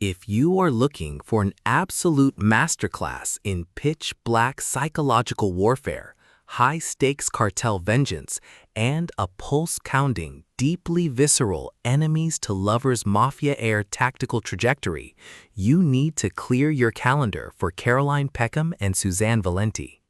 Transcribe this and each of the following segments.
If you are looking for an absolute masterclass in pitch-black psychological warfare, high-stakes cartel vengeance, and a pulse-pounding, deeply visceral enemies-to-lovers Mafia Heir tactical trajectory, you need to clear your calendar for Peckham and Susanne Valenti.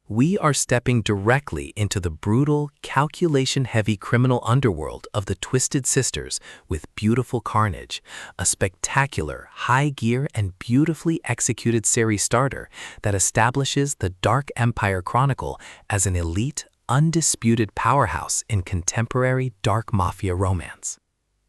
We are stepping directly into the brutal, calculation-heavy criminal underworld of the Twisted Sisters with beautiful Carnage, a spectacular, high-gear and beautifully executed series starter that establishes the Dark Empire Chronicle as an elite, undisputed powerhouse in contemporary dark mafia romance.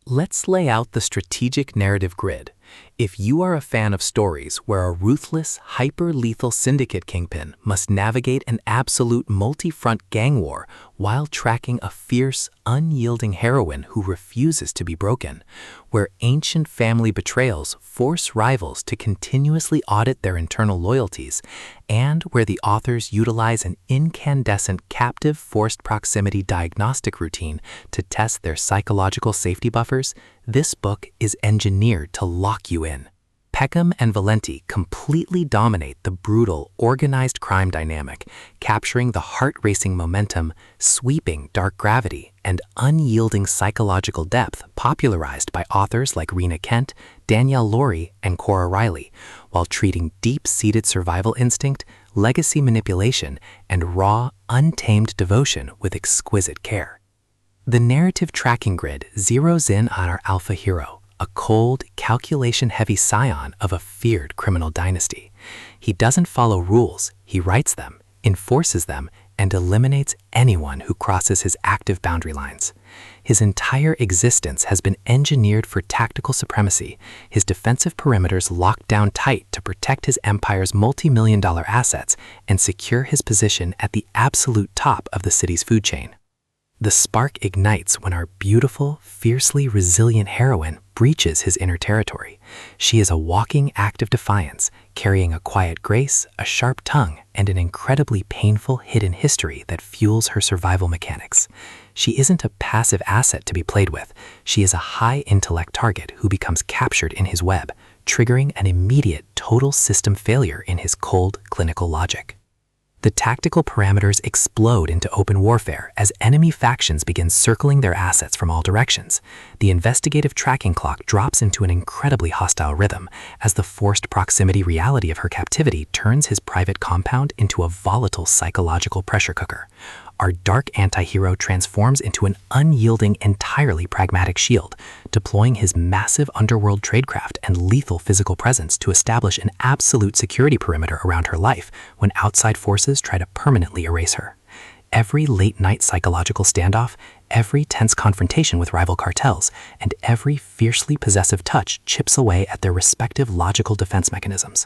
Let's lay out the strategic narrative grid. If you are a fan of stories where a ruthless, hyper-lethal syndicate kingpin must navigate an absolute multi-front gang war while tracking a fierce, unyielding heroine who refuses to be broken, where ancient family betrayals force rivals to continuously audit their internal loyalties, and where the authors utilize an incandescent captive forced proximity diagnostic routine to test their psychological safety buffers, this book is engineered to lock you in. Peckham and Valenti completely dominate the brutal, organized crime dynamic, capturing the heart-racing momentum, sweeping dark gravity, and unyielding psychological depth popularized by authors like Rena Kent, Danielle Laurie, and Cora Riley, while treating deep-seated survival instinct, legacy manipulation, and raw, untamed devotion with exquisite care. The narrative tracking grid zeroes in on our alpha hero, a cold, calculation-heavy scion of a feared criminal dynasty. He doesn't follow rules, he writes them, enforces them, and eliminates anyone who crosses his active boundary lines. His entire existence has been engineered for tactical supremacy, his defensive perimeters locked down tight to protect his empire's multi-million-dollar assets and secure his position at the absolute top of the city's food chain. The spark ignites when our beautiful, fiercely resilient heroine breaches his inner territory. She is a walking act of defiance, carrying a quiet grace, a sharp tongue, and an incredibly painful hidden history that fuels her survival mechanics. She isn't a passive asset to be played with. She is a high-intellect target who becomes captured in his web, triggering an immediate total system failure in his cold, clinical logic. The tactical parameters explode into open warfare as enemy factions begin circling their assets from all directions. The investigative tracking clock drops into an incredibly hostile rhythm as the forced proximity reality of her captivity turns his private compound into a volatile psychological pressure cooker. Our dark anti-hero transforms into an unyielding, entirely pragmatic shield, deploying his massive underworld tradecraft and lethal physical presence to establish an absolute security perimeter around her life when outside forces try to permanently erase her. Every late-night psychological standoff, every tense confrontation with rival cartels, and every fiercely possessive touch chips away at their respective logical defense mechanisms.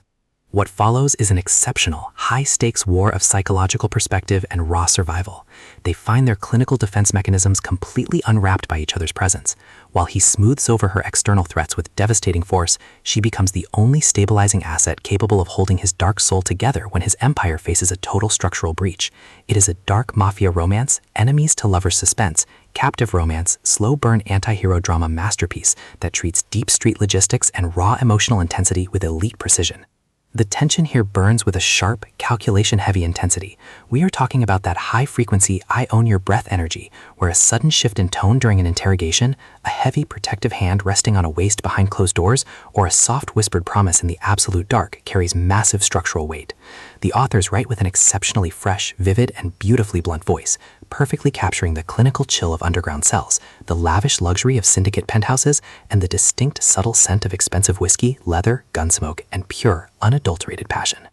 What follows is an exceptional, high-stakes war of psychological perspective and raw survival. They find their clinical defense mechanisms completely unwrapped by each other's presence. While he smooths over her external threats with devastating force, she becomes the only stabilizing asset capable of holding his dark soul together when his empire faces a total structural breach. It is a dark mafia romance, enemies-to-lovers suspense, captive romance, slow-burn anti-hero drama masterpiece that treats deep street logistics and raw emotional intensity with elite precision. The tension here burns with a sharp, calculation-heavy intensity. We are talking about that high-frequency, I-own-your-breath energy, where a sudden shift in tone during an interrogation, a heavy protective hand resting on a waist behind closed doors, or a soft whispered promise in the absolute dark carries massive structural weight. The authors write with an exceptionally fresh, vivid, and beautifully blunt voice, perfectly capturing the clinical chill of underground cells, the lavish luxury of syndicate penthouses, and the distinct subtle scent of expensive whiskey, leather, gunsmoke, and pure, unadulterated passion.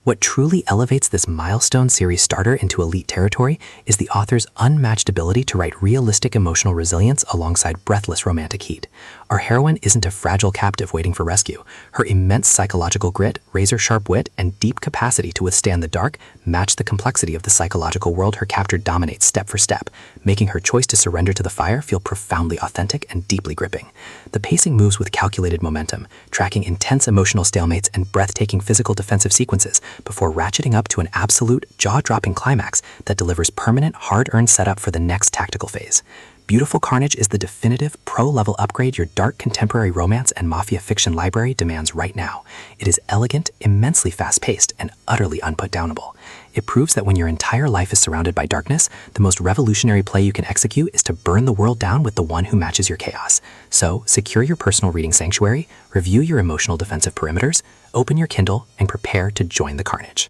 What truly elevates this milestone series starter into elite territory is the author's unmatched ability to write realistic emotional resilience alongside breathless romantic heat. Our heroine isn't a fragile captive waiting for rescue. Her immense psychological grit, razor-sharp wit, and deep capacity to withstand the dark match the complexity of the psychological world her captor dominates step for step, making her choice to surrender to the fire feel profoundly authentic and deeply gripping. The pacing moves with calculated momentum, tracking intense emotional stalemates and breathtaking physical defensive sequences before ratcheting up to an absolute, jaw-dropping climax that delivers permanent, hard-earned setup for the next tactical phase. Beautiful Carnage is the definitive pro-level upgrade your dark contemporary romance and mafia fiction library demands right now. It is elegant, immensely fast-paced, and utterly unputdownable. It proves that when your entire life is surrounded by darkness, the most revolutionary play you can execute is to burn the world down with the one who matches your chaos. So, secure your personal reading sanctuary, review your emotional defensive perimeters, open your Kindle, and prepare to join the carnage.